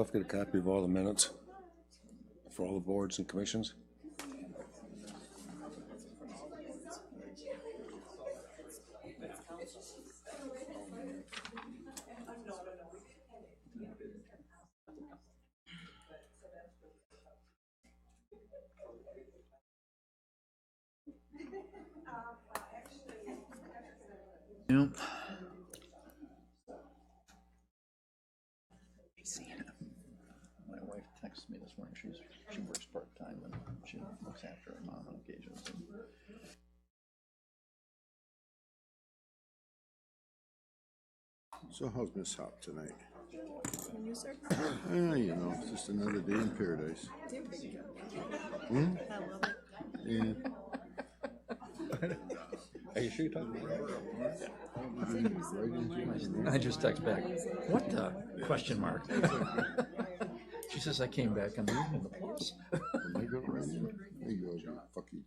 I've got a copy of all the minutes for all the boards and commissions. Yeah. My wife texted me this morning. She works part-time and she looks after her mom on occasions. So how's Miss Hop tonight? And you, sir? You know, it's just another day in paradise. I love it. Yeah. Are you sure you're talking about I just text back, what the question mark? She says I came back on the evening, the plus. Am I going right in? There you go, you fuck you.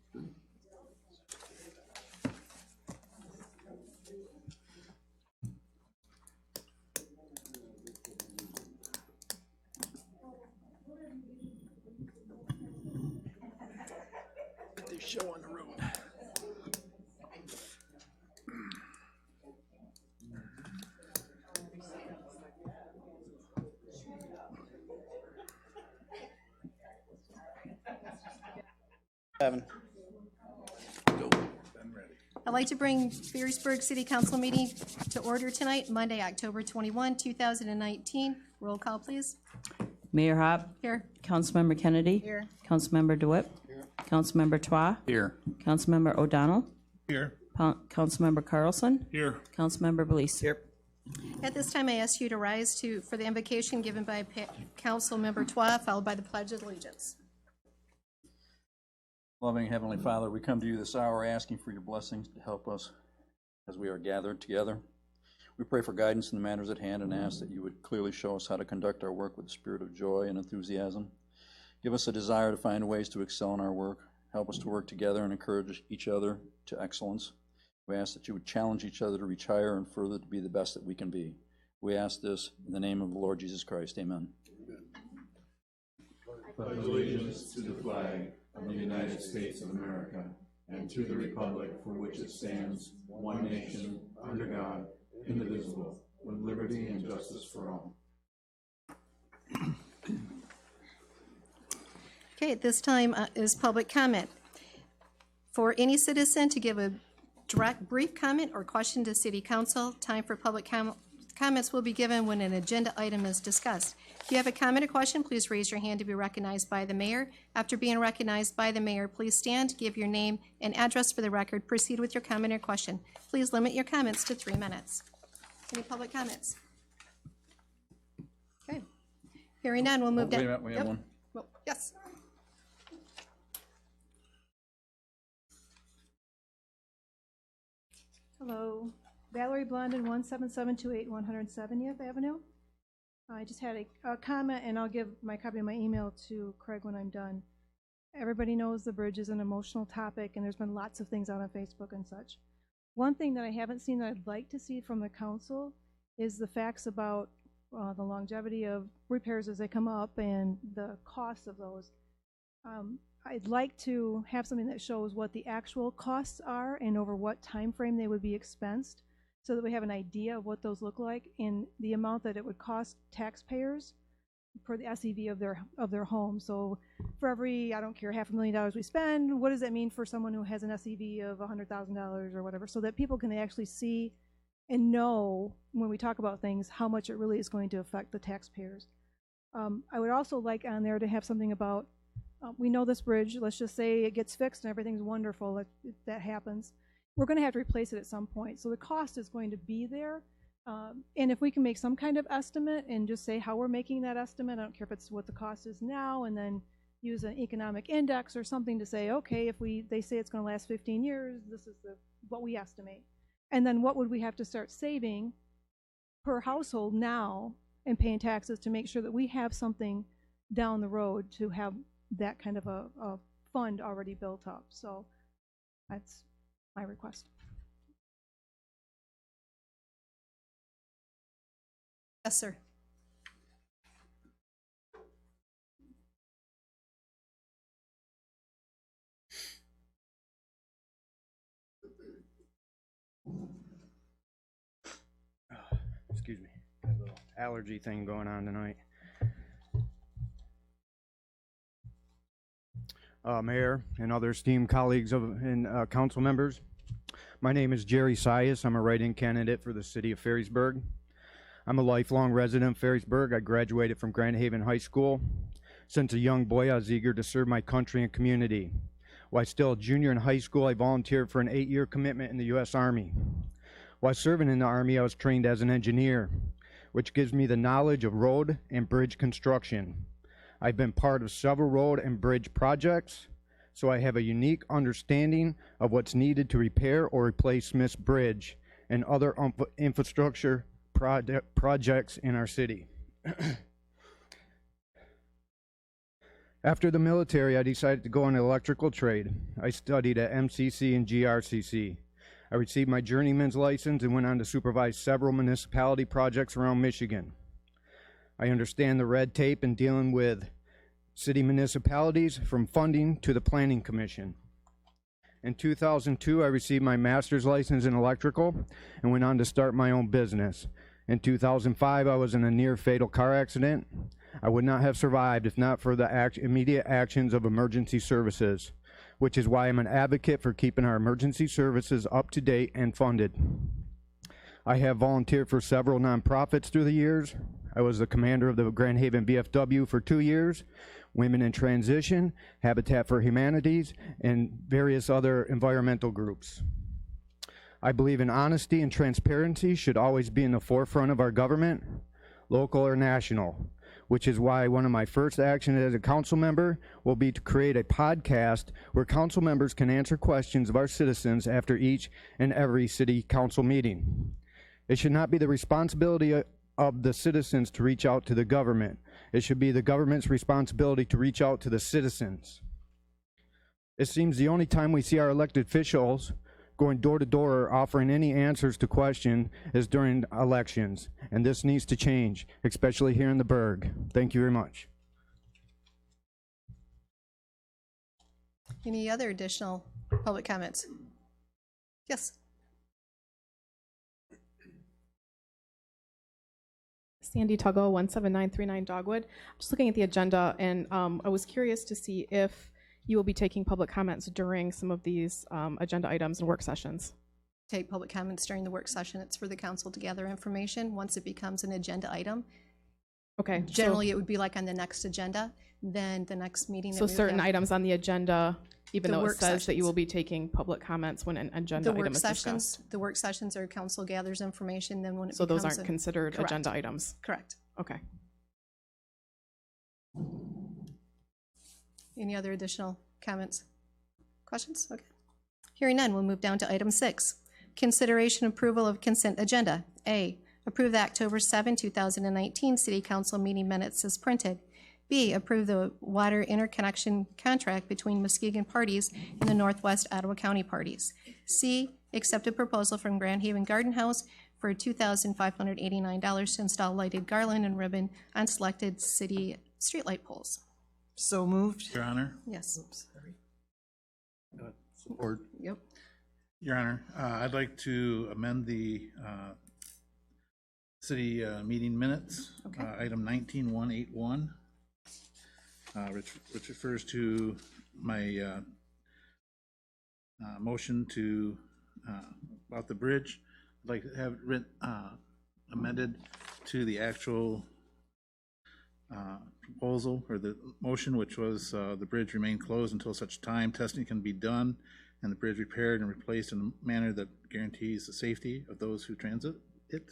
Put this show on the road. I'd like to bring Ferrisburg City Council meeting to order tonight, Monday, October 21, 2019. Roll call, please. Mayor Hop. Here. Councilmember Kennedy. Here. Councilmember DeWitt. Here. Councilmember Twa. Here. Councilmember O'Donnell. Here. Councilmember Carlson. Here. Councilmember Belize. Here. At this time, I ask you to rise for the invocation given by Councilmember Twa, followed by the Pledge of Allegiance. Loving Heavenly Father, we come to you this hour asking for your blessings to help us as we are gathered together. We pray for guidance in the matters at hand and ask that you would clearly show us how to conduct our work with a spirit of joy and enthusiasm. Give us a desire to find ways to excel in our work. Help us to work together and encourage each other to excellence. We ask that you would challenge each other to reach higher and further to be the best that we can be. We ask this in the name of the Lord Jesus Christ. Amen. Pledge allegiance to the flag of the United States of America and to the republic for which it stands, one nation, under God, indivisible, with liberty and justice for all. Okay, at this time is public comment. For any citizen to give a direct brief comment or question to City Council, time for public comments will be given when an agenda item is discussed. If you have a comment or question, please raise your hand to be recognized by the mayor. After being recognized by the mayor, please stand, give your name and address for the record, proceed with your comment or question. Please limit your comments to 3 minutes. Any public comments? Okay. Hearing none, we'll move down. Wait a minute, we have one. Well, yes. Hello, Valerie Blondin, 17728 170th Avenue. I just had a comment, and I'll give my copy of my email to Craig when I'm done. Everybody knows the bridge is an emotional topic, and there's been lots of things out on Facebook and such. One thing that I haven't seen that I'd like to see from the council is the facts about the longevity of repairs as they come up and the cost of those. I'd like to have something that shows what the actual costs are and over what time frame they would be expensed, so that we have an idea of what those look like and the amount that it would cost taxpayers for the SEV of their home. So for every, I don't care, $500,000 we spend, what does that mean for someone who has an SEV of $100,000 or whatever, so that people can actually see and know when we talk about things how much it really is going to affect the taxpayers. I would also like on there to have something about, we know this bridge, let's just say it gets fixed and everything's wonderful, that happens. We're going to have to replace it at some point. So the cost is going to be there. And if we can make some kind of estimate and just say how we're making that estimate, I don't care if it's what the cost is now, and then use an economic index or something to say, okay, if they say it's going to last 15 years, this is what we estimate. And then what would we have to start saving per household now and paying taxes to make sure that we have something down the road to have that kind of a fund already built up. So that's my request. Yes, sir. Excuse me. Got a little allergy thing going on tonight. Mayor and other esteemed colleagues and council members, my name is Jerry Sias. I'm a write-in candidate for the city of Ferrysburg. I'm a lifelong resident of Ferrysburg. I graduated from Grand Haven High School. Since a young boy, I was eager to serve my country and community. While still a junior in high school, I volunteered for an 8-year commitment in the U.S. Army. While serving in the Army, I was trained as an engineer, which gives me the knowledge of road and bridge construction. I've been part of several road and bridge projects, so I have a unique understanding of what's needed to repair or replace Smith's Bridge and other infrastructure projects in our city. After the military, I decided to go on an electrical trade. I studied at MCC and GRCC. I received my journeyman's license and went on to supervise several municipality projects around Michigan. I understand the red tape in dealing with city municipalities, from funding to the Planning Commission. In 2002, I received my master's license in electrical and went on to start my own business. In 2005, I was in a near-fatal car accident. I would not have survived if not for the immediate actions of emergency services, which is why I'm an advocate for keeping our emergency services up to date and funded. I have volunteered for several nonprofits through the years. I was the commander of the Grand Haven VFW for 2 years, Women in Transition, Habitat for Humanities, and various other environmental groups. I believe in honesty and transparency should always be in the forefront of our government, local or national, which is why one of my first actions as a council member will be to create a podcast where council members can answer questions of our citizens after each and every city council meeting. It should not be the responsibility of the citizens to reach out to the government. It should be the government's responsibility to reach out to the citizens. It seems the only time we see our elected officials going door to door offering any answers to questions is during elections, and this needs to change, especially here in the Burgh. Thank you very much. Any other additional public comments? Yes. Sandy Tuggle, 17939 Dogwood. I'm just looking at the agenda, and I was curious to see if you will be taking public comments during some of these agenda items and work sessions. Take public comments during the work session. It's for the council to gather information. Once it becomes an agenda item, Okay. generally it would be like on the next agenda, then the next meeting. So certain items on the agenda, even The though it work says that you sessions. will be taking public comments when an agenda The item work is sessions, discussed. the work sessions are council gathers information, then when it So those becomes aren't considered Correct. agenda items. Correct. Okay. Any other additional comments? Questions? Okay. Hearing none, we'll move down to item 6. Consideration approval of consent agenda. A, approve the October 7, 2019 City Council meeting minutes as printed. B, approve the water interconnection contract between Muskegon parties and the Northwest Ottawa County parties. C, accept a proposal from Grand Haven Garden House for $2,589 to install lighted garland and ribbon on selected city streetlight poles. So moved. Your Honor. Yes. Support. Yep. Your Honor, I'd like to amend the city meeting minutes, Okay. item 19181, which refers to my motion to, about the bridge. I'd like to have it written, amended to the actual proposal or the motion, which was the bridge remain closed until such time testing can be done and the bridge repaired and replaced in a manner that guarantees the safety of those who transit it.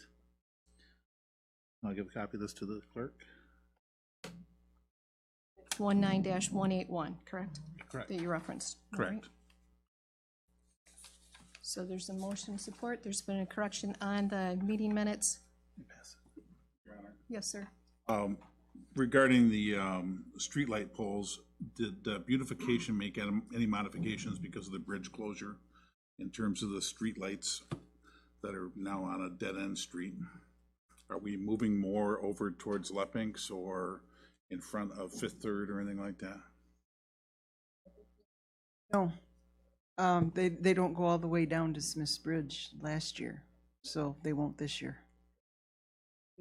I'll give a copy of this to the clerk. 19-181, correct? Correct. That you referenced. All right. Correct. So there's a motion support. There's been a correction on the meeting minutes. Your Honor. Yes, sir. Regarding the streetlight poles, did beautification make any modifications because of the bridge closure in terms of the streetlights that are now on a dead-end street? Are we moving more over towards Leppinks or in front of Fifth Third or anything like that? No. They don't go all the way down to Smith's Bridge last year, so they won't this year.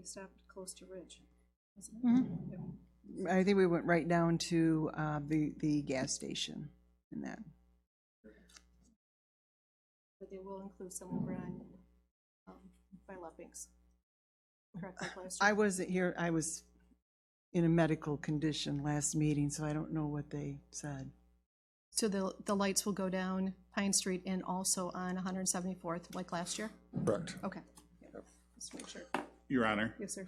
We stopped close to Ridge. I think we went right down to the gas station and that. But they will include some over on, by Love Banks. Correct, like last year? I wasn't here, I was in a medical condition last meeting, so I don't know what they said. So the lights will go down Pine Street and also on 174th, like last year? Correct. Okay. Yep. Just make sure. Your Honor. Yes, sir.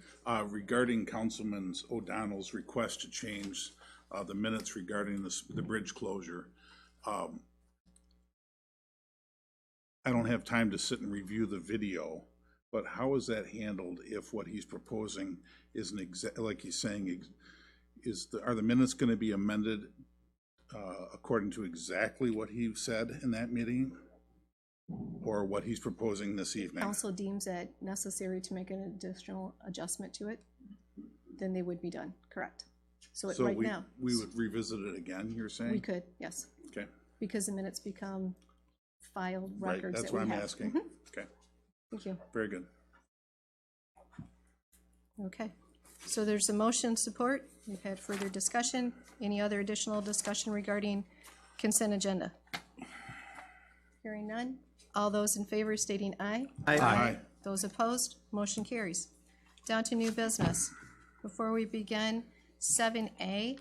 Regarding Councilman O'Donnell's request to change the minutes regarding the bridge closure, I don't have time to sit and review the video, but how is that handled if what he's proposing isn't like he's saying, are the minutes going to be amended according to exactly what he said in that meeting, or what he's proposing this evening? Council deems it necessary to make an additional adjustment to it, then they would be done, correct? So So right now, we would revisit it again, you're saying? we could, yes, Okay, because the minutes become filed right, records that's that what we I'm have. asking. Mhm. Okay, Thank you. very good. Okay, so there's a motion support. We've had further discussion. Any other additional discussion regarding consent agenda? Hearing none. All those in favor stating aye. Aye. Those opposed, motion carries. Down to new business. Before we begin, 7A,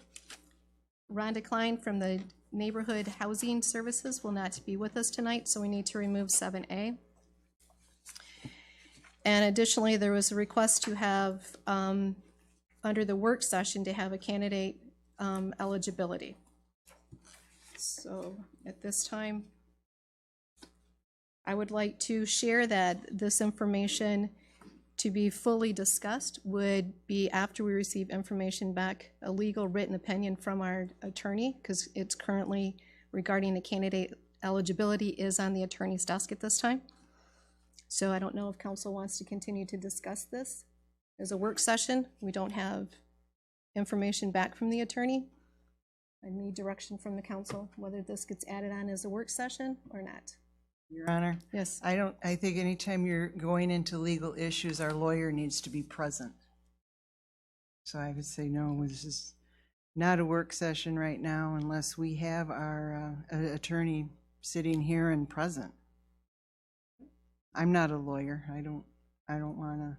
Rhonda Klein from the Neighborhood Housing Services will not be with us tonight, so we need to remove 7A. And additionally, there was a request to have, under the work session, to have a candidate eligibility. So at this time, I would like to share that this information to be fully discussed would be after we receive information back, a legal written opinion from our attorney, because it's currently regarding the candidate eligibility is on the attorney's desk at this time. So I don't know if council wants to continue to discuss this as a work session. We don't have information back from the attorney. I need direction from the council whether this gets added on as a work session or not. Your Honor, Yes. I think anytime you're going into legal issues, our lawyer needs to be present. So I would say, no, this is not a work session right now unless we have our attorney sitting here and present. I'm not a lawyer. I don't want to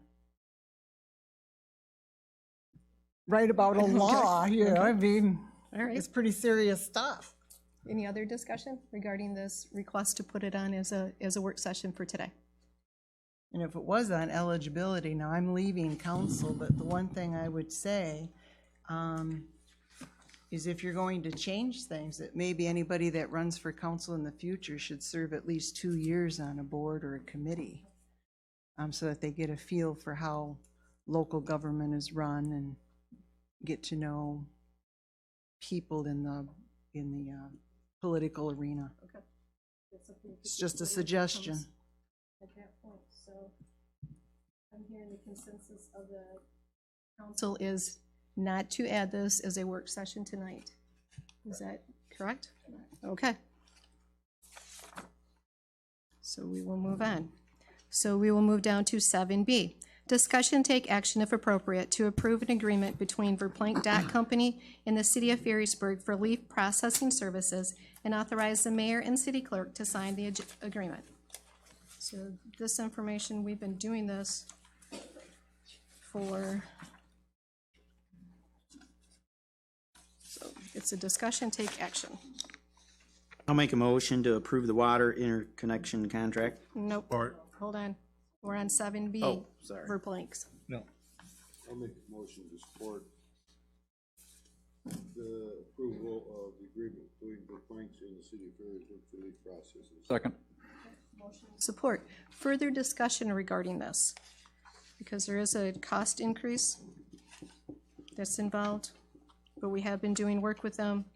write about a law, you know, I mean, All right. it's pretty serious stuff. Any other discussion regarding this request to put it on as a work session for today? And if it was on eligibility, now I'm leaving council, but the one thing I would say is if you're going to change things, that maybe anybody that runs for council in the future should serve at least 2 years on a board or a committee, so that they get a feel for how local government is run and get to know people in the political arena. Okay. It's just a suggestion. At that point, so I'm hearing the consensus of the council is not to add this as a work session tonight. Is that correct? Okay. So we will move on. So we will move down to 7B. Discussion take action if appropriate to approve an agreement between Verplank Dock Company and the City of Ferrisburg for leaf processing services and authorize the mayor and city clerk to sign the agreement. So this information, we've been doing this for, so it's a discussion, take action. I'll make a motion to approve the water interconnection contract. Nope, Or, hold on. We're on 7B. Oh, sorry. Verplanks. I'll make a motion to support the approval of the agreement between the Planks and the city of Ferrisburg for leaf processes. Second. Support. Further discussion regarding this, because there is a cost increase that's involved, but we have been doing work with them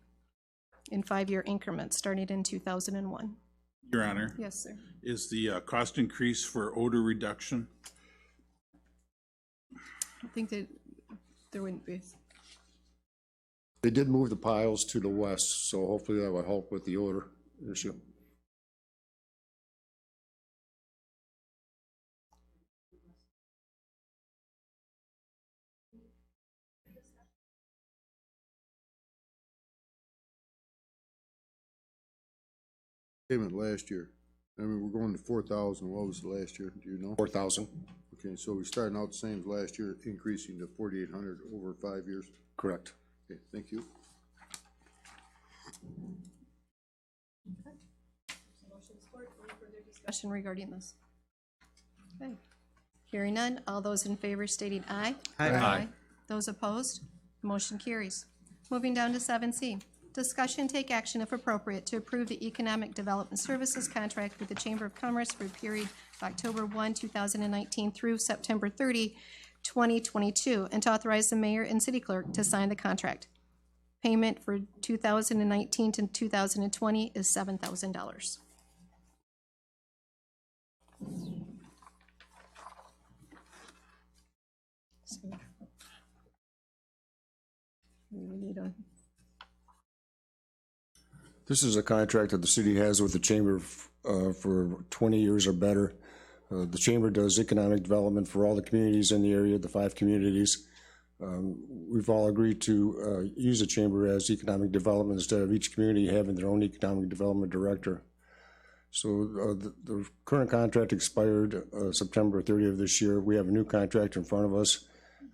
in 5-year increments, starting in 2001. Your Honor. Yes, sir. Is the cost increase for odor reduction? I think that there wouldn't be. They did move the piles to the west, so hopefully that will help with the odor issue. Payment last year. I mean, we're going to 4,000. What was the last year? Do you know? 4,000. Okay, so we're starting out the same as last year, increasing to 4,800 over 5 years. Correct. Okay, thank you. Discussion regarding this? Okay. Hearing none, all those in favor stating aye. Aye. Those opposed, motion carries. Moving down to 7C. Discussion, take action if appropriate to approve the Economic Development Services contract with the Chamber of Commerce for a period of October 1, 2019 through September 30, 2022, and to authorize the mayor and city clerk to sign the contract. Payment for 2019 to 2020 is $7,000. We need a This is a contract that the city has with the chamber for 20 years or better. The chamber does economic development for all the communities in the area, the 5 communities. We've all agreed to use the chamber as economic development instead of each community having their own economic development director. So the current contract expired September 30th of this year. We have a new contract in front of us.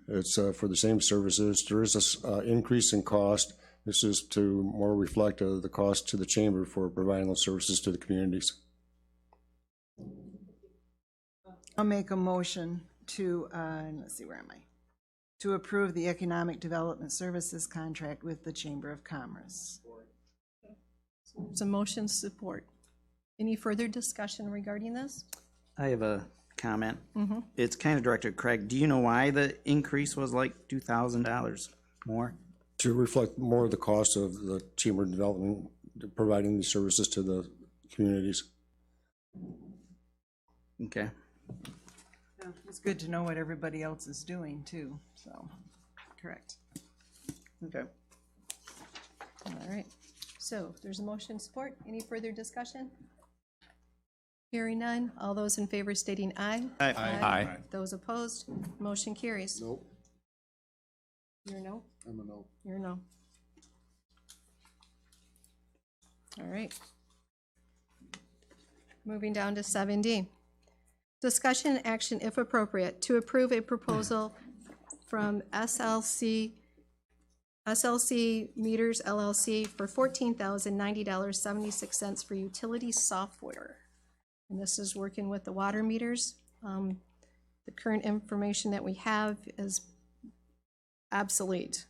It's for the same services. There is an increase in cost. This is to more reflect the cost to the chamber for providing those services to the communities. I'll make a motion to, let's see, where am I? To approve the Economic Development Services contract with the Chamber of Commerce. There's a motion support. Any further discussion regarding this? I have a comment. Mm-hmm. It's kind of directed at Craig. Do you know why the increase was like $2,000 more? To reflect more of the cost of the chamber development, providing these services to the communities. Okay. Yeah, it's good to know what everybody else is doing too, so, correct. Okay. All right. So there's a motion support. Any further discussion? Hearing none. All those in favor stating aye. Aye. Aye. Those opposed, motion carries. Nope, You're no? I'm a no. You're no. All right. Moving down to 7D. Discussion and action, if appropriate, to approve a proposal from SLC Meters LLC for $14,090.76 for utility software. And this is working with the water meters. The current information that we have is obsolete.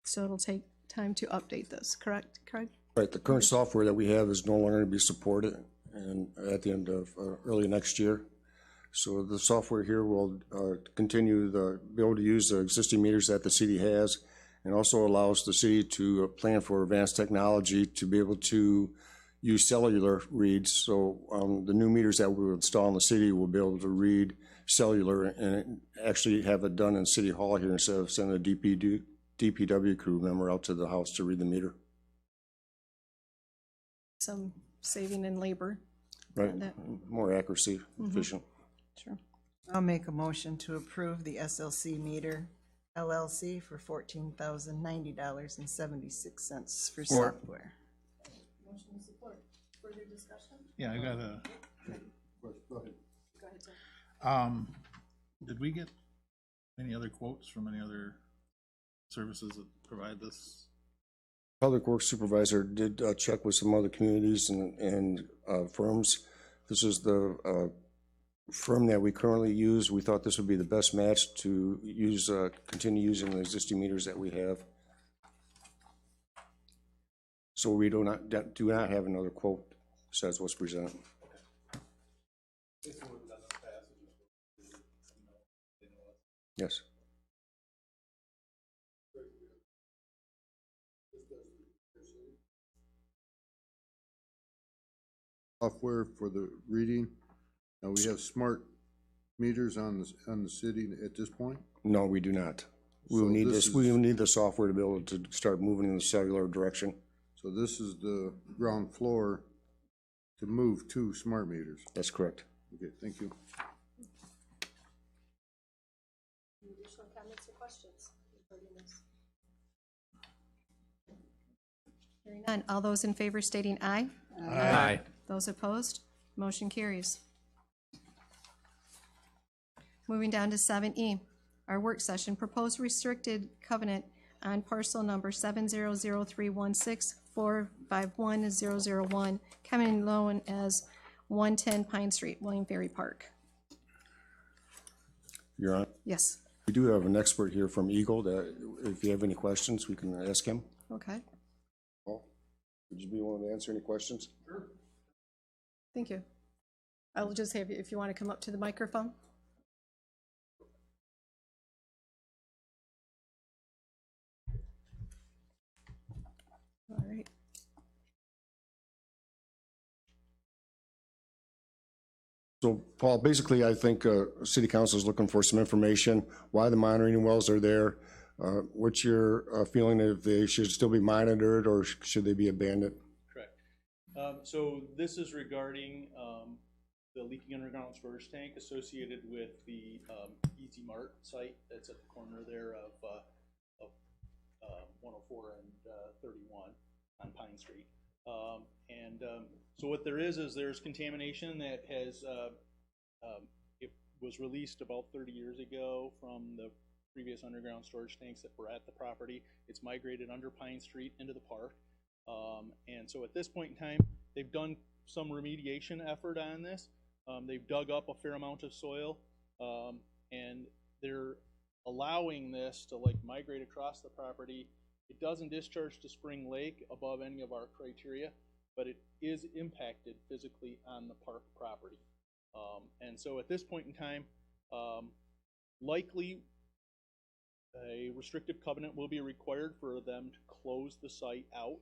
So it'll take time to update this, correct, Craig? Right, the current software that we have is no longer going to be supported and at the end of early next year. So the software here will continue be able to use the existing meters that the city has, and also allows the city to plan for advanced technology to be able to use cellular reads. So the new meters that we will install in the city will be able to read cellular and actually have it done in City Hall here instead of sending a DPW crew member out to the house to read the meter. Some saving in labor. Right, on that. more accuracy, efficient. Sure. I'll make a motion to approve the SLC Meter LLC for $14,090.76 for software. Motion support. Further discussion? Yeah, I got a, Go ahead, Tim. did we get any other quotes from any other services that provide this? Public Works Supervisor did check with some other communities and firms. This is the firm that we currently use. We thought this would be the best match to use, continue using the existing meters that we have. So we do not have another quote besides what's presented. Yes. Software for the reading. Now, we have smart meters on the city at this point. No, we do not. We will So need this this. We is- will need the software to be able to start moving in the cellular direction. So this is the ground floor to move to smart meters. That's correct. Okay, thank you. Any additional comments or questions regarding this? Hearing none. All those in favor stating aye. Aye. Those opposed? Motion carries. Moving down to 7E, our work session, proposed restricted covenant on parcel number 700316451,001, commonly known as 110 Pine Street, William Ferry Park. Your Honor, Yes, we do have an expert here from Eagle that if you have any questions, we can ask him. okay, Paul, would you be willing to answer any questions? thank you. I'll just have you, if you want to come up to the microphone. All right. So, Paul, basically, I think City Council is looking for some information, why the monitoring wells are there. What's your feeling if they should still be monitored or should they be abandoned? Correct. So this is regarding the leaking underground storage tank associated with the Easy Mart site that's at the corner there of 104 and 31 on Pine Street. So what there is there's contamination that has, it was released about 30 years ago from the previous underground storage tanks that were at the property. It's migrated under Pine Street into the park. And so at this point in time, they've done some remediation effort on this. They've dug up a fair amount of soil, and they're allowing this to like migrate across the property. It doesn't discharge to Spring Lake above any of our criteria, but it is impacted physically on the park property. And so at this point in time, likely a restrictive covenant will be required for them to close the site out.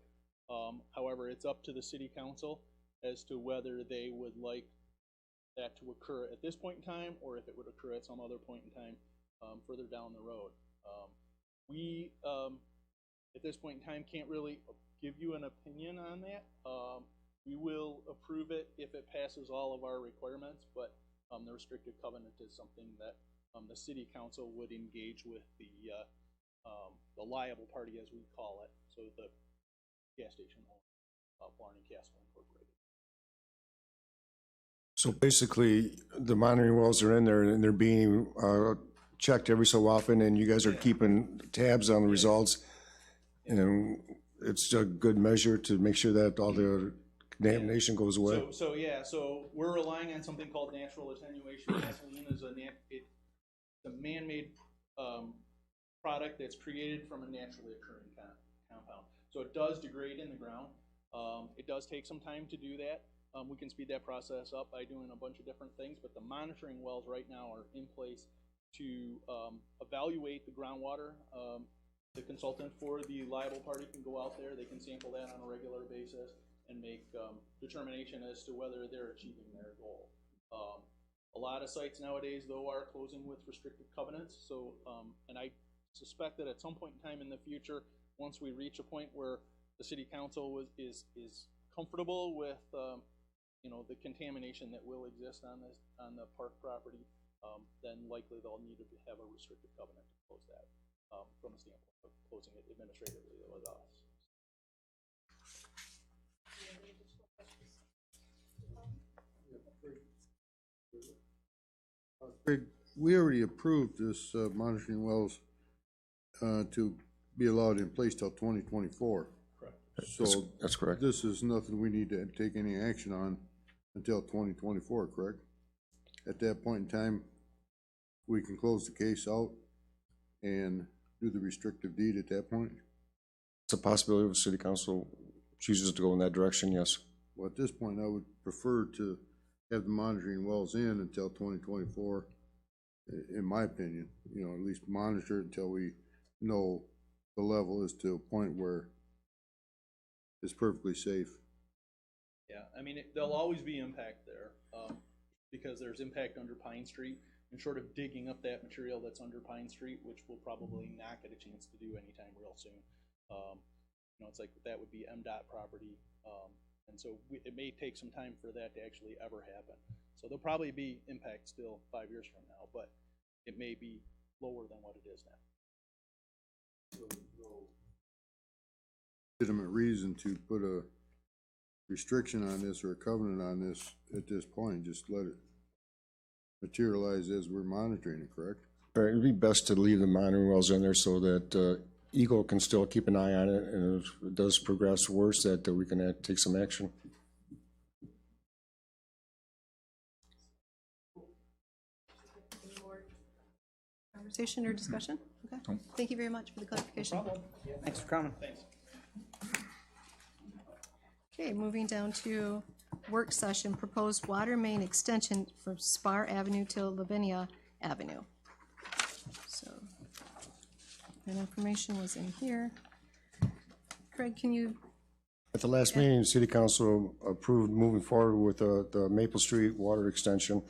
However, it's up to the city council as to whether they would like that to occur at this point in time or if it would occur at some other point in time further down the road. We, at this point in time, can't really give you an opinion on that. We will approve it if it passes all of our requirements, but the restrictive covenant is something that the city council would engage with the liable party, as we call it, so the gas station owner, Barney Castle Incorporated. So basically, the monitoring wells are in there and they're being checked every so often, and you guys are keeping tabs on the results. And it's a good measure to make sure that all the contamination goes away. So we're relying on something called natural attenuation. Gasoline is a man-made product that's created from a naturally occurring compound. So it does degrade in the ground. It does take some time to do that. We can speed that process up by doing a bunch of different things, but the monitoring wells right now are in place to evaluate the groundwater. The consultant for the liable party can go out there, they can sample that on a regular basis and make determination as to whether they're achieving their goal. A lot of sites nowadays, though, are closing with restrictive covenants. So, and I suspect that at some point in time in the future, once we reach a point where the city council is comfortable with the contamination that will exist on the park property, then likely they'll need to have a restrictive covenant to close that from a standpoint of closing it administratively with us. Craig, we already approved this monitoring wells to be allowed in place till 2024. Correct. So That's correct. this is nothing we need to take any action on until 2024, correct? At that point in time, we can close the case out and do the restrictive deed at that point? It's a possibility if the city council chooses to go in that direction, yes. Well, at this point, I would prefer to have the monitoring wells in until 2024, in my opinion. At least monitor it until we know the level is to a point where it's perfectly safe. Yeah, I mean, there'll always be impact there because there's impact under Pine Street, and short of digging up that material that's under Pine Street, which we'll probably not get a chance to do anytime real soon. It's like that would be MDOT property, and so it may take some time for that to actually ever happen. So there'll probably be impact still 5 years from now, but it may be lower than what it is now. Legitimate reason to put a restriction on this or a covenant on this at this point. Just let it materialize as we're monitoring it, correct? Right, it'd be best to leave the monitoring wells in there so that Eagle can still keep an eye on it, and if it does progress worse, that we can take some action. Conversation or discussion? Okay. Thank you very much for the clarification. Thanks for coming. Thanks. Okay, moving down to work session, proposed water main extension from Spar Avenue to Lavinia Avenue. So that information was in here. Craig, can you, At the last meeting, the city council approved moving forward with the Maple Street water extension.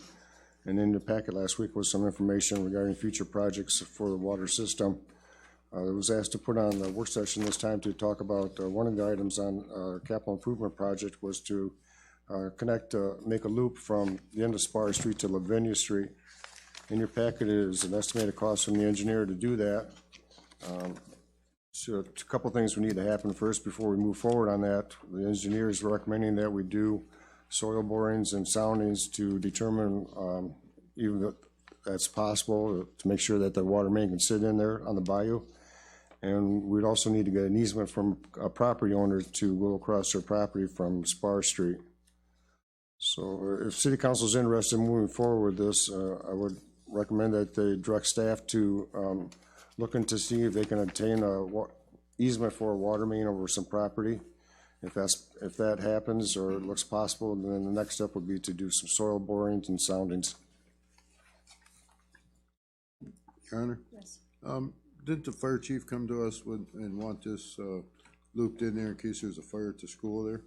And in the packet last week was some information regarding future projects for the water system. I was asked to put on the work session this time to talk about one of the items on capital improvement project was to make a loop from the end of Spar Street to Lavinia Street. In your packet is an estimated cost from the engineer to do that. So a couple things we need to happen first before we move forward on that. The engineer is recommending that we do soil borings and soundings to determine even if that's possible, to make sure that the water main can sit in there on the bayou. And we'd also need to get an easement from a property owner to go across their property from Spar Street. So if city council is interested in moving forward with this, I would recommend that they direct staff to look into see if they can obtain a easement for a water main over some property. If that happens or it looks possible, then the next step would be to do some soil borings and soundings. Your Honor? yes, Didn't the fire chief come to us and want this looped in there in case there's a fire at the school there?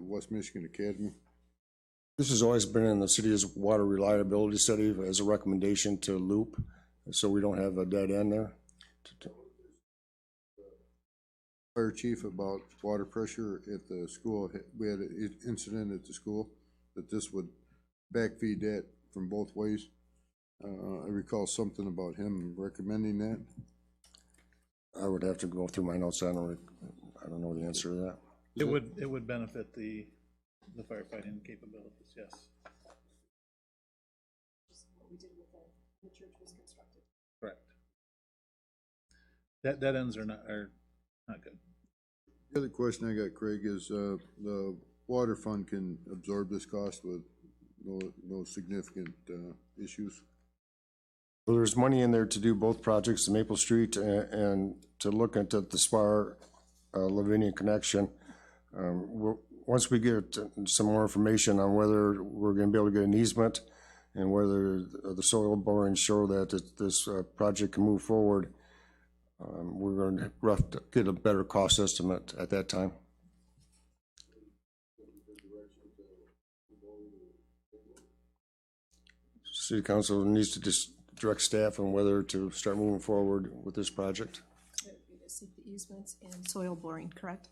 West Michigan Academy? This has always been in the city's water reliability study as a recommendation to loop, so we don't have a dead end there. Fire chief about water pressure at the school. We had an incident at the school that this would backfeed that from both ways. I recall something about him recommending that. I would have to go through my notes. I don't know the answer to that. It would benefit the firefighting capabilities, yes. what we did with the church was constructed. Correct. Dead ends are not good. The other question I got, Craig, is the water fund can absorb this cost with no significant issues. Well, there's money in there to do both projects, the Maple Street and to look into the Spar Lavinia connection. Once we get some more information on whether we're going to be able to get an easement and whether the soil borings show that this project can move forward, we're going to get a better cost estimate at that time. City council needs to just direct staff on whether to start moving forward with this project. It would be to seek the easements and soil boring, correct?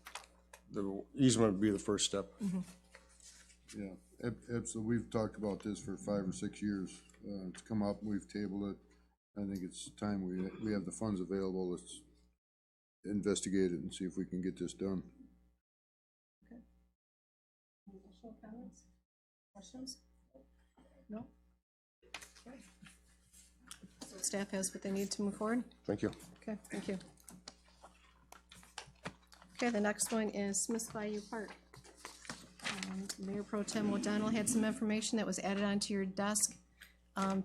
The easement would be the first step. Yeah, absolutely. We've talked about this for 5 or 6 years. It's come up, we've tabled it. I think it's time we have the funds available. Let's investigate it and see if we can get this done. Okay. Any additional comments? Questions? No? Okay. So staff has what they need to move forward? Thank you. Okay, thank you. Okay, the next one is Smith's Bayou Park. Mayor Pro Tem O'Donnell had some information that was added onto your desk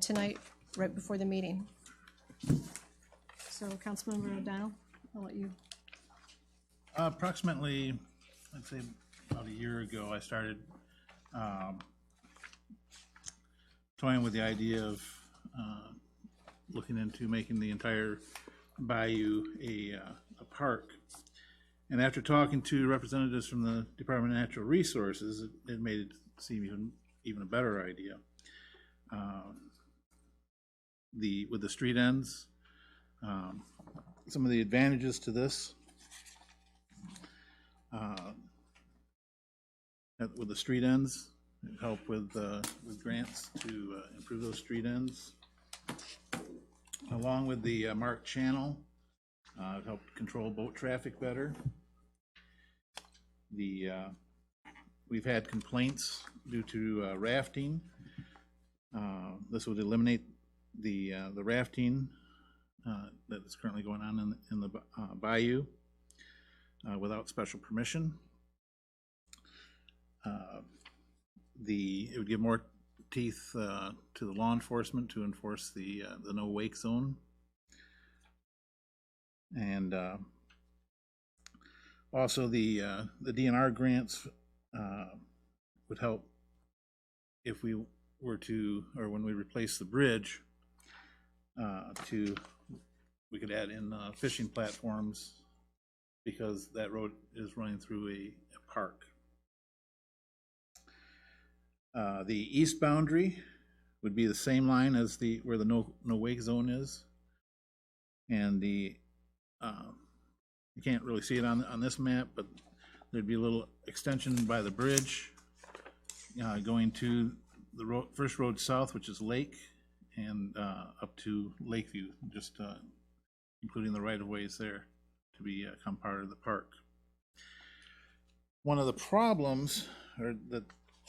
tonight, right before the meeting. So, Councilmember O'Donnell, I'll let you. Approximately, I'd say about a year ago, I started toying with the idea of looking into making the entire bayou a park. And after talking to representatives from the Department of Natural Resources, it made it seem even a better idea. With the street ends, some of the advantages to this, with the street ends, it help with grants to improve those street ends. Along with the marked channel, it helped control boat traffic better. We've had complaints due to rafting. This would eliminate the rafting that is currently going on in the bayou without special permission. It would give more teeth to the law enforcement to enforce the no wake zone. And also the DNR grants would help if we were to, or when we replace the bridge, we could add in fishing platforms because that road is running through a park. The east boundary would be the same line as where the no wake zone is, and you can't really see it on this map, but there'd be a little extension by the bridge going to the first road south, which is Lake, and up to Lakeview, just including the right-of-ways there to become part of the park. One of the problems that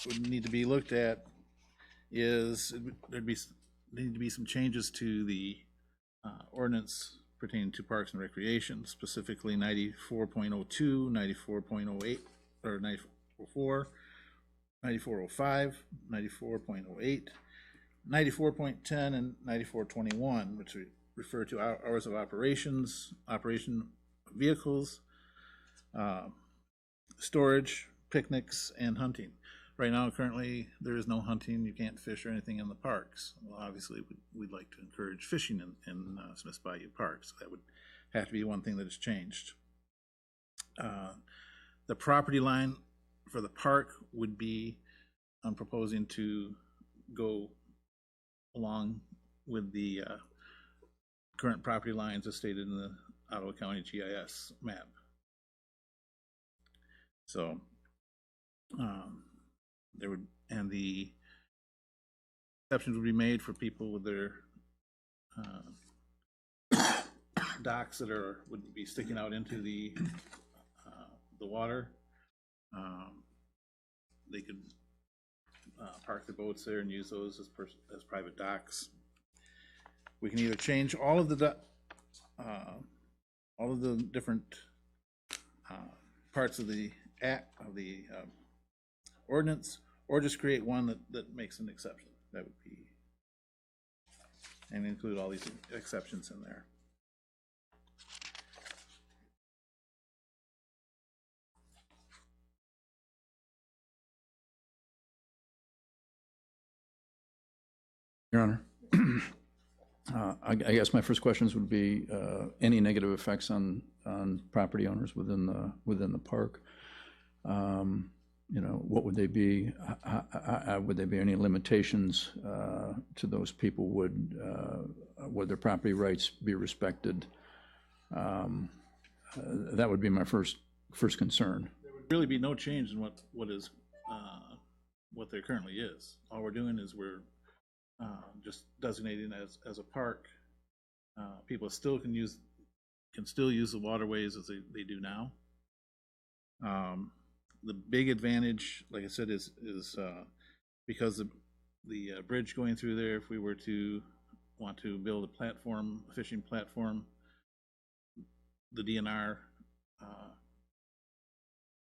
would need to be looked at is need to be some changes to the ordinance pertaining to parks and recreation, specifically 94.02, 94.08, or 94.04, 94.05, 94.08, 94.10, and 94.21, which refer to hours of operations, operation of vehicles, storage, picnics, and hunting. Right now, currently, there is no hunting. You can't fish or anything in the parks. Well, obviously, we'd like to encourage fishing in Smith's Bayou Park, so that would have to be one thing that is changed. The property line for the park would be, I'm proposing to go along with the current property lines as stated in the Ottawa County GIS map. So, there would, and the exceptions would be made for people with their docks that would be sticking out into the water. They could park their boats there and use those as private docks. We can either change all of the different parts of the ordinance, or just create one that makes an exception. That would be, and include all these exceptions in there. Your Honor, I guess my first questions would be any negative effects on property owners within the park. You know, what would they be? Would there be any limitations to those people? Would their property rights be respected? That would be my first concern. There would really be no change in what there currently is. All we're doing is we're just designating as a park. People still can still use the waterways as they do now. The big advantage, like I said, is because the bridge going through there, if we were to want to build a fishing platform, the DNR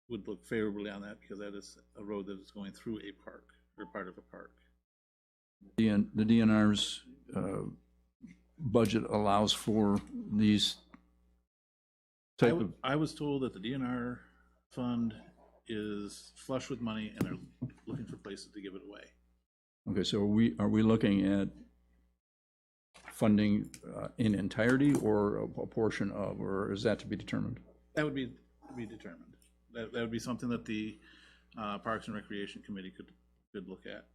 would look favorably on that because that is a road that is going through a park, or part of a park. The DNR's budget allows for these type of... I was told that the DNR fund is flush with money and they're looking for places to give it away. Okay, so are we looking at funding in entirety or a portion of, or is that to be determined? That would be determined. That would be something that the Parks and Recreation Committee could look at.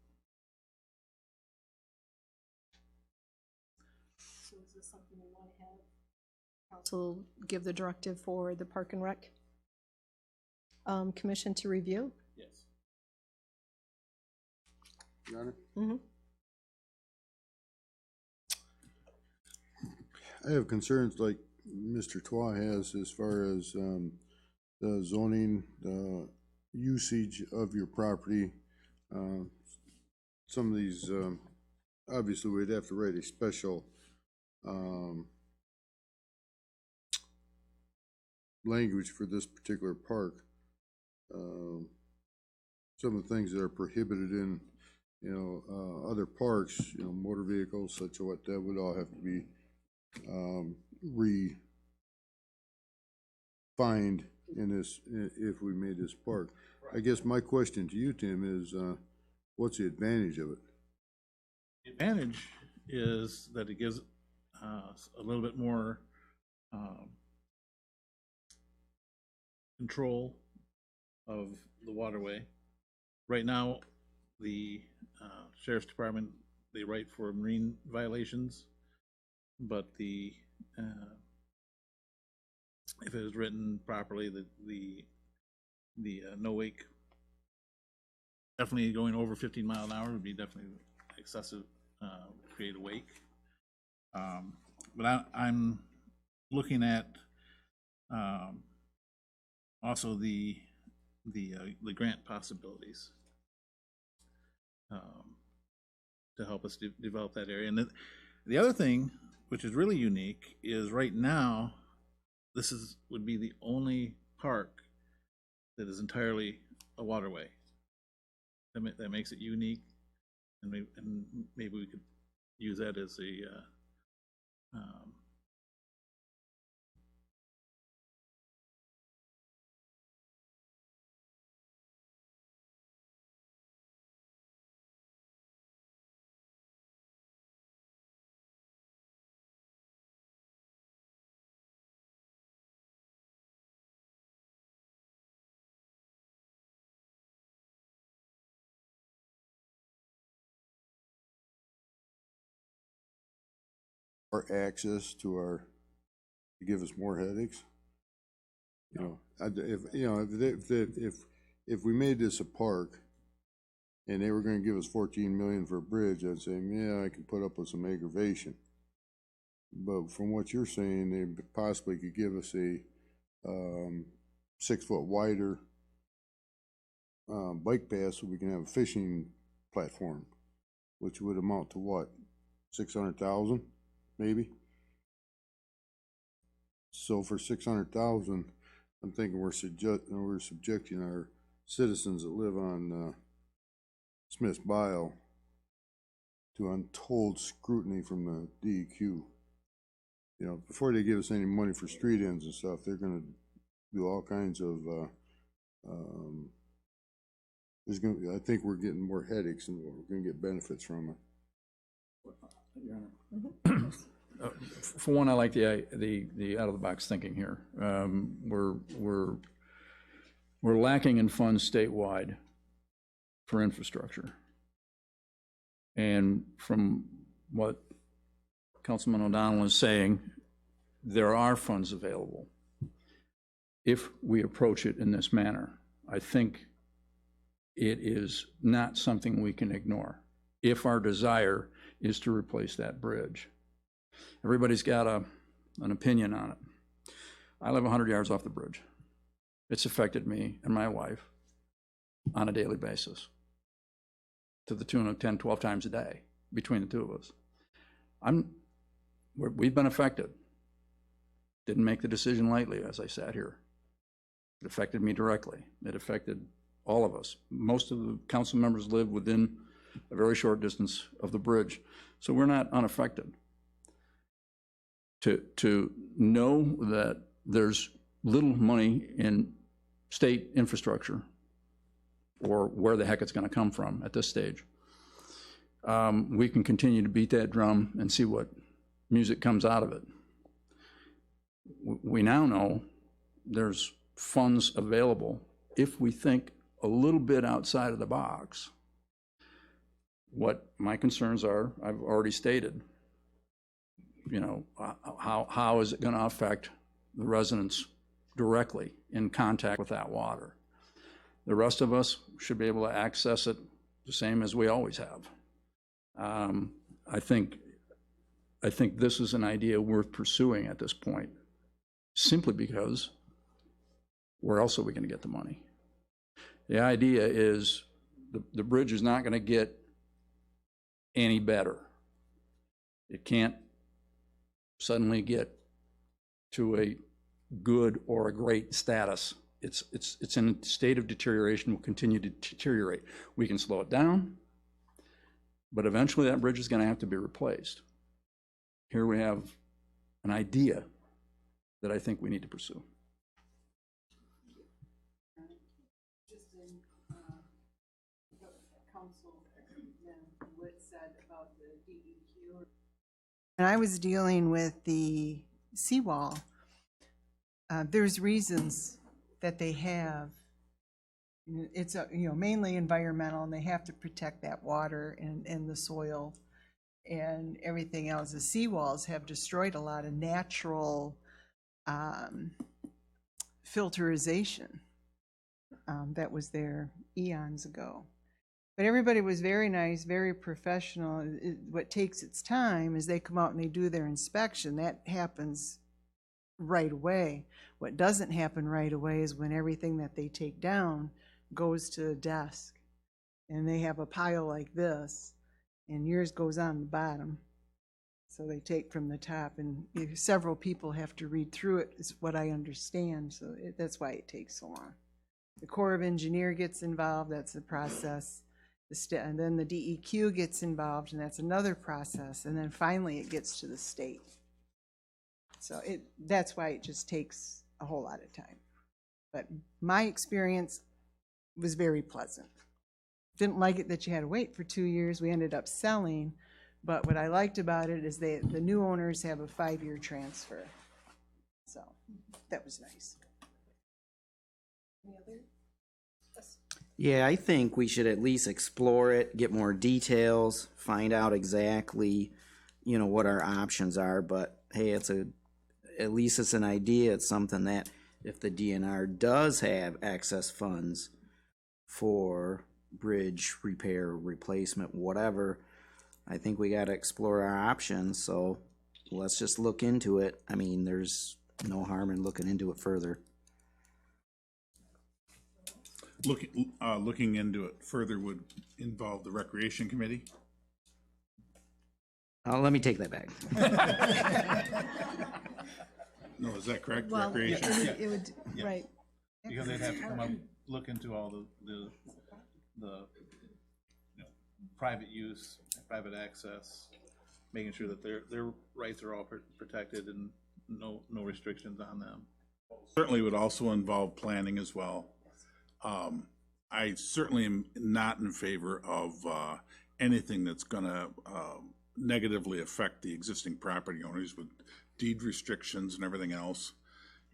So is this something we want to have council give the directive for the Park and Rec Commission to review? Yes. Your Honor? Mm-hmm. I have concerns like Mr. Twa has as far as the zoning, usage of your property. Some of these, obviously, we'd have to write a special language for this particular park. Some of the things that are prohibited in, other parks, motor vehicles, such as what, that would all have to be refined in this, if we made this park. I guess my question to you, Tim, is what's the advantage of it? The advantage is that it gives a little bit more control of the waterway. Right now, the Sheriff's Department, they write for marine violations, but if it is written properly, the no wake, definitely going over 15 mile an hour would be definitely excessive, create a wake. But I'm looking at also the grant possibilities to help us develop that area. And the other thing, which is really unique, is right now this would be the only park that is entirely a waterway. That makes it unique, and maybe we could use that as a Our access to to give us more headaches? If we made this a park and they were gonna give us 14 million for a bridge, I'd say, yeah, I can put up with some aggravation. But from what you're saying, they possibly could give us a 6 foot wider bike path so we can have a fishing platform, which would amount to what, 600,000? Maybe. So for 600,000, I'm thinking we're subjecting our citizens that live on Smith's Bile to untold scrutiny from the DEQ. Before they give us any money for street ends and stuff, they're going to do all kinds of. I think we're getting more headaches and we're going to get benefits from it. For one, I like the out of the box thinking here. We're lacking in funds statewide for infrastructure, and from what Councilman O'Donnell is saying, there are funds available if we approach it in this manner. I think it is not something we can ignore if our desire is to replace that bridge. Everybody's got an opinion on it. I live 100 yards off the bridge. It's affected me and my wife on a daily basis to the tune of 10, 12 times a day between the two of us. We've been affected. Didn't make the decision lightly as I sat here. It affected me directly. It affected all of us. Most of the council members live within a very short distance of the bridge, so we're not unaffected. To know that there's little money in state infrastructure, or where the heck it's going to come from at this stage, we can continue to beat that drum and see what music comes out of it. We now know there's funds available if we think a little bit outside of the box. What my concerns are, I've already stated. How is it going to affect the residents directly in contact with that water? The rest of us should be able to access it the same as we always have. I think this is an idea worth pursuing at this point, simply because where else are we going to get the money? The idea is the bridge is not going to get any better. It can't suddenly get to a good or a great status. It's in a state of deterioration, will continue to deteriorate. We can slow it down, but eventually that bridge is going to have to be replaced. Here we have an idea that I think we need to pursue. And I was dealing with the seawall. There's reasons that they have. It's mainly environmental, and they have to protect that water and the soil and everything else. The seawalls have destroyed a lot of natural filterization that was there eons ago. But everybody was very nice, very professional. What takes its time is they come out and they do their inspection. That happens right away. What doesn't happen right away is when everything that they take down goes to a desk. And they have a pile like this, and yours goes on the bottom. So they take from the top, and several people have to read through it, is what I understand. So that's why it takes so long. The Corps of Engineer gets involved, that's the process. And then the DEQ gets involved, and that's another process. And then finally it gets to the state. So that's why it just takes a whole lot of time. But my experience was very pleasant. Didn't like it that you had to wait for 2 years. We ended up selling. But what I liked about it is the new owners have a 5-year transfer. So that was nice. Any other? Yeah, I think we should at least explore it, get more details, find out exactly, what our options are. But hey, at least it's an idea. It's something that if the DNR does have excess funds for bridge repair, replacement, whatever, I think we got to explore our options. So let's just look into it. I mean, there's no harm in looking into it further. Looking into it further would involve the Recreation Committee. Let me take that back. No, is that correct? Well, Recreation? it would, Yeah. right. Because they'd have to come up, look into all the private use, private access, making sure that their rights are all protected and no restrictions on them. Certainly would also involve planning as well. I certainly am not in favor of anything that's going to negatively affect the existing property owners with deed restrictions and everything else.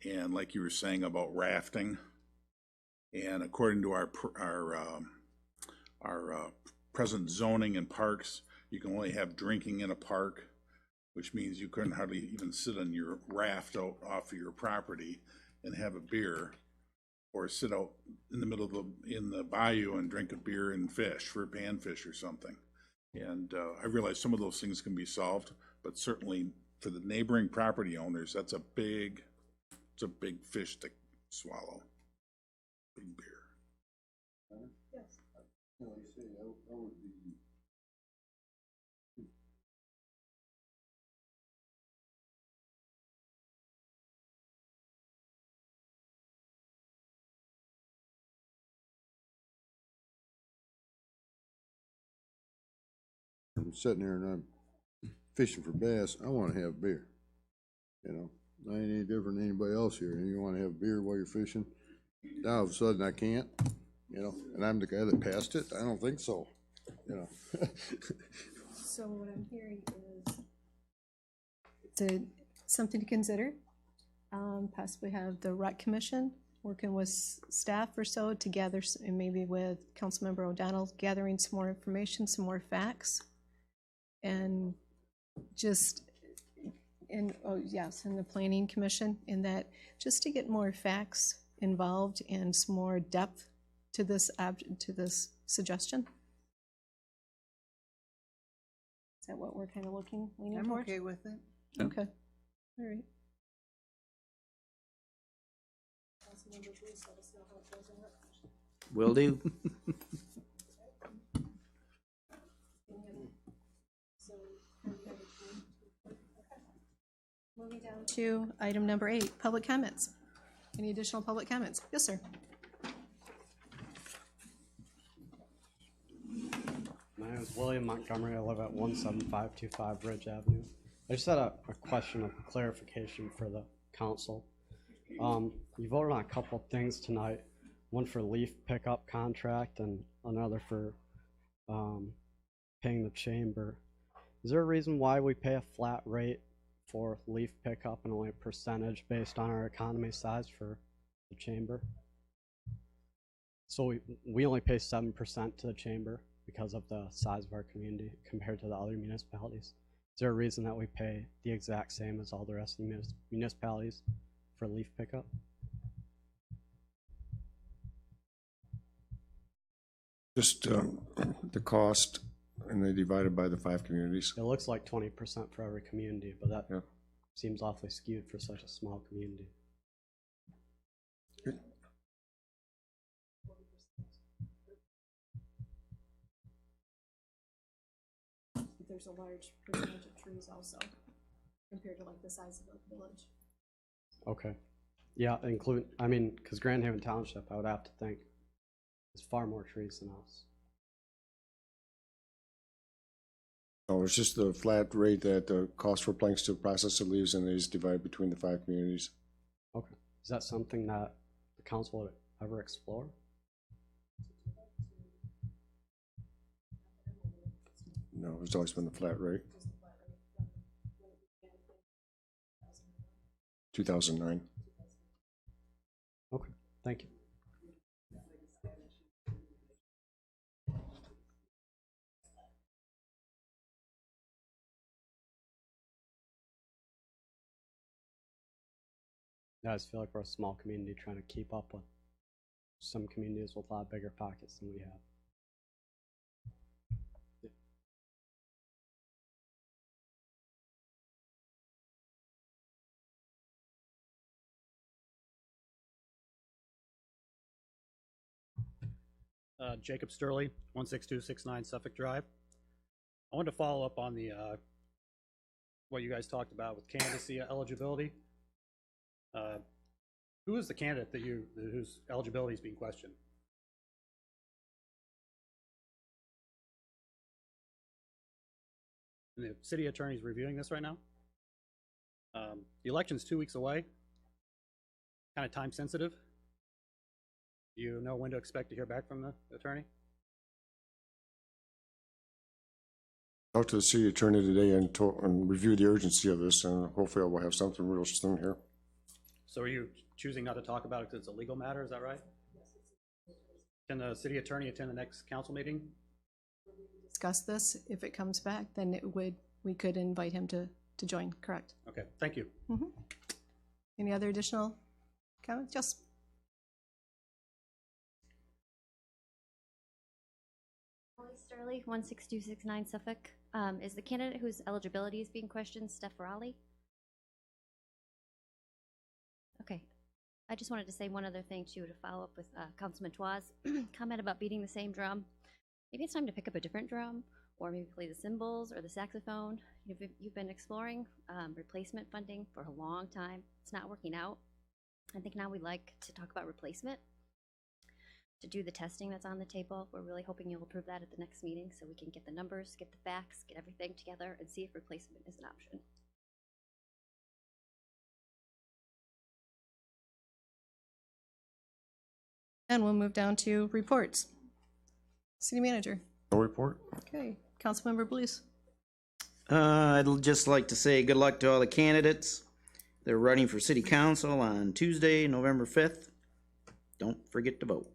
And like you were saying about rafting, and according to our present zoning in parks, you can only have drinking in a park, which means you couldn't hardly even sit on your raft out off of your property and have a beer, or sit out in the middle of in the bayou and drink a beer and fish for a panfish or something. And I realize some of those things can be solved, but certainly for the neighboring property owners, it's a big fish to swallow. Big beer. Yes. Like I say, I would be. I'm sitting there and I'm fishing for bass. I want to have beer. I ain't any different than anybody else here. You want to have beer while you're fishing? Now all of a sudden I can't, and I'm the guy that passed it. I don't think so, So what I'm hearing is something to consider. Possibly have the Rec Commission working with staff or so to gather, and maybe with Councilmember O'Donnell, gathering some more information, some more facts. And and the Planning Commission, in that just to get more facts involved and some more depth to this suggestion. Is that what we're kind of leaning I'm towards? okay with it. Okay, all right. Will do. Moving down to item number 8, public comments. Any additional public comments? Yes, sir. My name is William Montgomery. I live at 17525 Ridge Avenue. I just had a question of clarification for the council. You voted on a couple of things tonight, one for leaf pickup contract and another for paying the chamber. Is there a reason why we pay a flat rate for leaf pickup and only a percentage based on our economy size for the chamber? So we only pay 7% to the chamber because of the size of our community compared to the other municipalities. Is there a reason that we pay the exact same as all the rest of the municipalities for leaf pickup? Just the cost, and they divided by the 5 communities. It looks like 20% for every community, but that Yeah. seems awfully skewed for such a small community. There's a large percentage of trees also, compared to like the size of the village. Okay. Yeah, because Grand Haven Township, I would have to think, is far more trees than us. Oh, it's just the flat rate that the cost for planks to process the leaves, and they just divide between the 5 communities. Okay. Is that something that the council would ever explore? No, it's always been the flat rate. 2009. Okay, thank you. Yeah, I just feel like we're a small community trying to keep up with some communities with a lot bigger pockets than we have. Jacob Sturley, 16269 Suffolk Drive. I wanted to follow up on the what you guys talked about with candidacy eligibility. Who is the candidate whose eligibility is being questioned? And the city attorney is reviewing this right now. The election's 2 weeks away. Kind of time sensitive. Do you know when to expect to hear back from the attorney? Talked to the city attorney today and reviewed the urgency of this, and hopefully we'll have something real soon here. So are you choosing not to talk about it because it's a legal matter, is that right? Can the city attorney attend the next council meeting? Discuss this. If it comes back, then we could invite him to join, correct? Okay, thank you. Any other additional comments? Just Molly Sturley, 16269 Suffolk. Is the candidate whose eligibility is being questioned Steph Raleigh? Okay. I just wanted to say one other thing too, to follow up with Councilman Twa's comment about beating the same drum. Maybe it's time to pick up a different drum, or maybe play the cymbals or the saxophone. You've been exploring replacement funding for a long time. It's not working out. I think now we'd like to talk about replacement, to do the testing that's on the table. We're really hoping you'll approve that at the next meeting so we can get the numbers, get the facts, get everything together, and see if replacement is an option. and we'll move down to reports. City manager. No report? Okay, Councilmember Blues. I'd just like to say good luck to all the candidates. They're running for city council on Tuesday, November 5th. Don't forget to vote.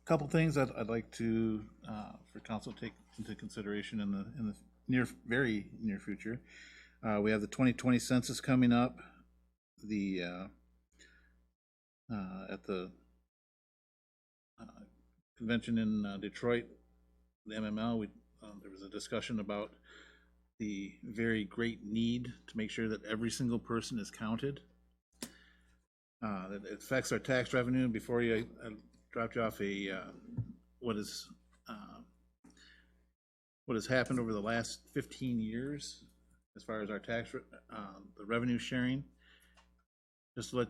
Couple things I'd like to, for council to take into consideration in the very near future. We have the 2020 census coming up. At the convention in Detroit, the MML, there was a discussion about the very great need to make sure that every single person is counted. That it affects our tax revenue. Before I dropped you off what has happened over the last 15 years as far as our the revenue sharing. Just to let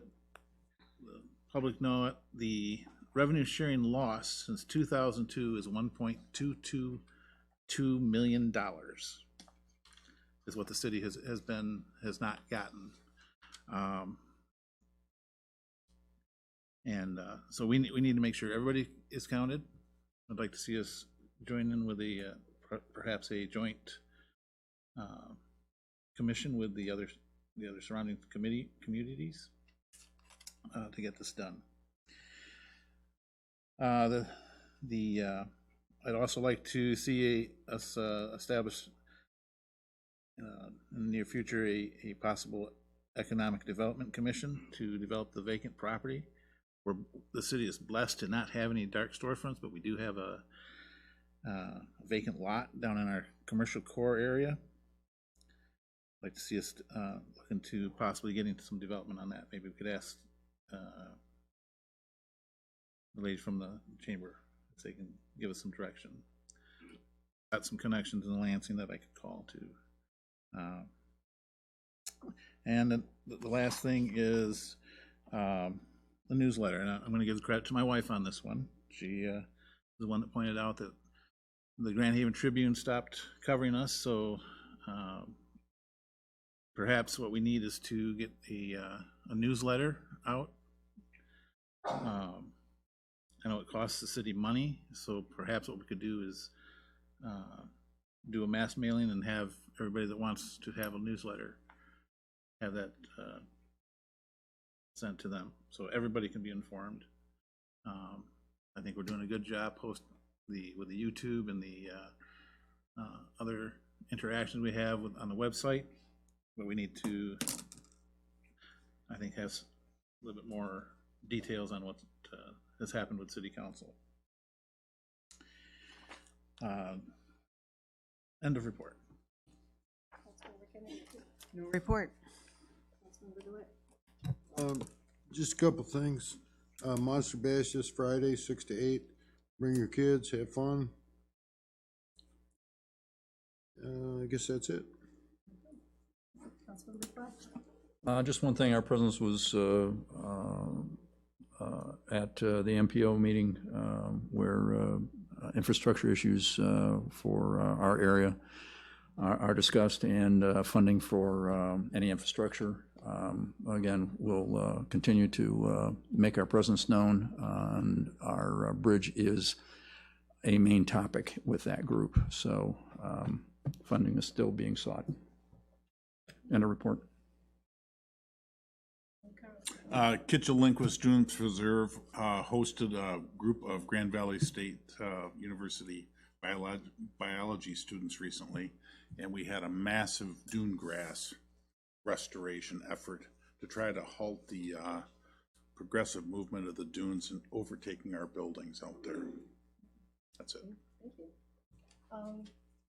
the public know, the revenue sharing loss since 2002 is $1.222 million. Is what the city has not gotten. So we need to make sure everybody is counted. I'd like to see us join in with perhaps a joint commission with the other surrounding communities to get this done. I'd also like to see us establish in the near future a possible economic development commission to develop the vacant property. Where the city is blessed to not have any dark storefronts, but we do have a vacant lot down in our commercial core area. I'd like to see us look into possibly getting some development on that. Maybe we could ask the ladies from the chamber if they can give us some direction. Got some connections in Lansing that I could call to. And then the last thing is the newsletter, and I'm going to give the credit to my wife on this one. She is the one that pointed out that the Grand Haven Tribune stopped covering us, so perhaps what we need is to get a newsletter out. I know it costs the city money, so perhaps what we could do is do a mass mailing and have everybody that wants to have a newsletter have that sent to them, so everybody can be informed. I think we're doing a good job with the YouTube and the other interactions we have on the website, but we need to, I think, have a little bit more details on what has happened with City Council. End of report. No report. Just a couple things. Monster Bash this Friday, 6 to 8. Bring your kids, have fun. I guess that's it. Just one thing, our presence was at the MPO meeting where infrastructure issues for our area are discussed, and funding for any infrastructure. Again, we'll continue to make our presence known, and our bridge is a main topic with that group. So funding is still being sought. End of report. Kitchell Linquist Students Preserve hosted a group of Grand Valley State University biology students recently, and we had a massive dune grass restoration effort to try to halt the progressive movement of the dunes and overtaking our buildings out there. That's it. Thank you.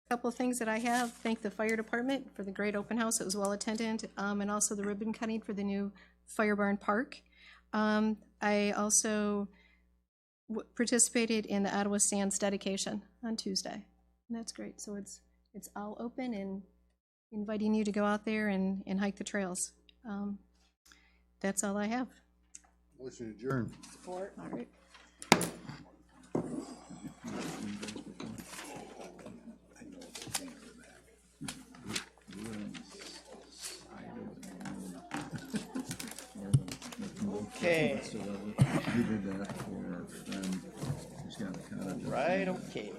Couple of things that I have. Thank the fire department for the great open house. It was well attended, and also the ribbon cutting for the new Fire Barn Park. I also participated in the Ottawa Stands dedication on Tuesday, and that's great. So it's all open and inviting you to go out there and hike the trails. That's all I have. Motion adjourned. Support. All right. Okay. You did that for our friend who's got a cottage. Right, okay.